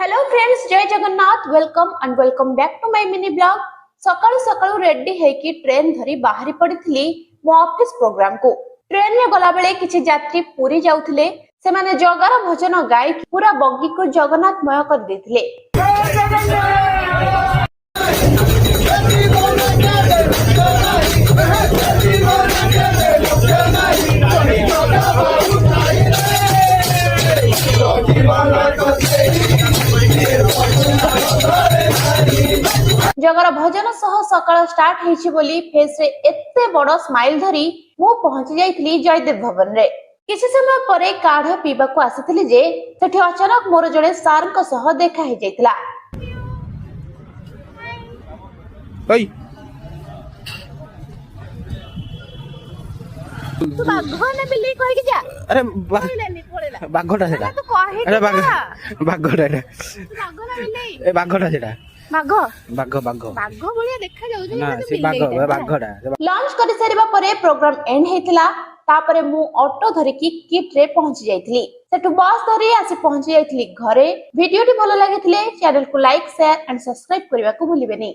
Hello friends, जय Jagannath. Welcome and welcome back to my mini blog. सकाळु सकाळु ready है कि ट्रेन धरी बाहरी पड़िथिली मो ऑफिस प्रोग्राम को। ट्रेन में गला बेले किछि यात्री पुरी जाउथिले। से माने जगार भजन गाई पूरा बग्गी को जगन्नाथमय कर देथिले। जगर भजन सह सकाळ स्टार्ट हेछि बोली फेस रे एते बड़ स्माइल धरी मु पहुंची जाइथिली जयदेव भवन रे। किछि समय परे काढ़ पीबा को आसीथिली जे सेठी अचानक मोर जड़े सार को सह देखा हे जाइतिला। ओइ तू बाघ ने बिल्ली कहि के जा। अरे बाघटा सेटा तू कहि अरे के बाघटा एटा बाघ ना बिल्ली ए बाघटा सेटा बाघ बोलिया देखा जाउ जे ना से बाघटा लॉन्च करि सारिबा परे प्रोग्राम एंड हेतिला। तापरे मु ऑटो धरि की किट रे पहुंची जाइथिली। सेटु बस धरि आसी पहुंची जाइथिली घरे। वीडियोटी भलो लागिथिले चैनल को लाइक शेयर एंड सब्सक्राइब करबा को भूलिबेनी।